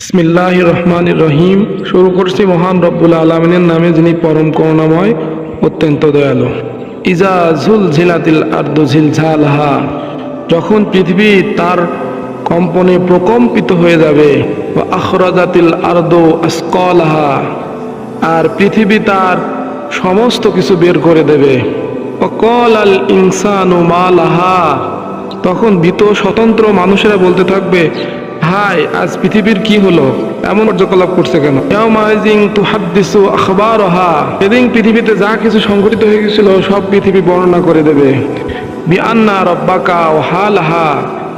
বিসমিল্লাহির রহমানির রহিম। শুরু করছি মহান রব্বুল আলামিনের নামে, যিনি পরম করুণাময়, অত্যন্ত দয়ালু। ইজা জুলজিলাতিল আরদু জিলজালাহা, যখন পৃথিবী তার কম্পনে প্রকম্পিত হয়ে যাবে। ওয়া আখরাজাতিল আরদু আসকালাহা, আর পৃথিবী তার সমস্ত কিছু বের করে দেবে। ওয়া ক্বালাল ইনসানু মা লাহা, তখন ভীত স্বতন্ত্র মানুষেরা বলতে থাকবে, হাই, আজ পৃথিবীর কি হলো, এমন কার্যকলাপ করছে কেন? ইয়াউমাইযিন তুহাদ্দিসু আখবারহা, সেদিন পৃথিবীতে যা কিছু সংঘটিত হয়ে গেছিল সব পৃথিবী বর্ণনা করে দেবে। বিআন্না রাব্বাকা ওয়া হালাহা,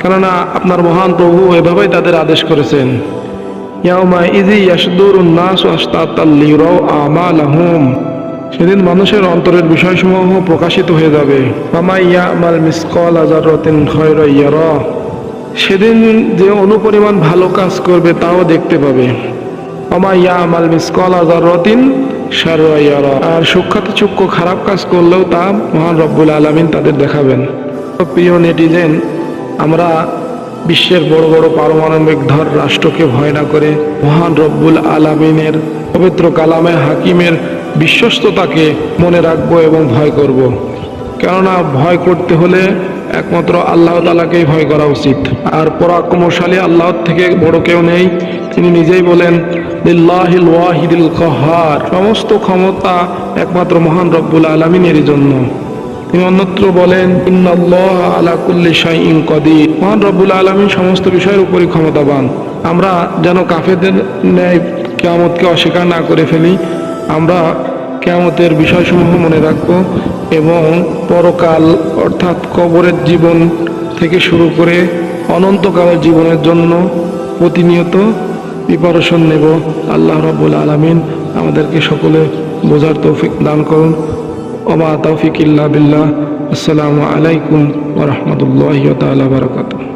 কেননা আপনার মহান প্রভু এভাবেই তাদের আদেশ করেছেন। ইয়াউমাইযি ইয়াসদুরুন নাসু আশতাতাল লিরাউ আমালাহুম, সেদিন মানুষের অন্তরের বিষয়সমূহ প্রকাশিত হয়ে যাবে। ফামান ইয়ামাল মিসকালা যাররাতিন খায়রান ইয়ারা, সেদিন যে অনুপরিমাণ ভালো কাজ করবে তাও দেখতে পাবে। ওয়া ইয়ামাল মিসকালা যাররাতিন শাররান ইয়ারা, আর সূক্ষ্মাত সূক্ষ্ম খারাপ কাজ করলেও তা মহান রব্বুল আলামিন তাদের দেখাবেন। প্রিয় নেটিজেন, আমরা বিশ্বের বড় বড় পারমাণবিক ধর রাষ্ট্রকে ভয় না করে মহান রব্বুল আলামিনের পবিত্র কালামে হাকিমের বিশ্বস্ততাকে মনে রাখবো এবং ভয় করব। কেননা ভয় করতে হলে একমাত্র আল্লাহ তাআলাকেই ভয় করা উচিত। আর পরাক্রমশালী আল্লাহর থেকে বড় কেউ নেই। তিনি নিজেই বলেন, লিল্লাহিল ওয়াহিদিল কাহ্হার, সমস্ত ক্ষমতা একমাত্র মহান রব্বুল আলামিনেরই জন্য। তিনি অন্যত্র বলেন, ইন্নাল্লাহা আলা কুল্লি শাইইন কাদির, মহান রব্বুল আলামিন সমস্ত বিষয়ের উপরই ক্ষমতাবান। আমরা যেন কাফেরদের ন্যায় কিয়ামতকে অস্বীকার না করে ফেলি। আমরা কিয়ামতের বিষয়সমূহ মনে রাখবো এবং পরকাল অর্থাৎ কবরের জীবন থেকে শুরু করে অনন্তকালের জীবনের জন্য প্রতিনিয়ত প্রিপারেশন নেব। আল্লাহ রাব্বুল আলামিন আমাদেরকে সকলে বোঝার তৌফিক দান করুন। ওয়া মা তাওফিক ইল্লা বিল্লাহ। আসসালামু আলাইকুম ওয়া রাহমাতুল্লাহি ওয়া তাআলা ওয়া বারাকাতুহু।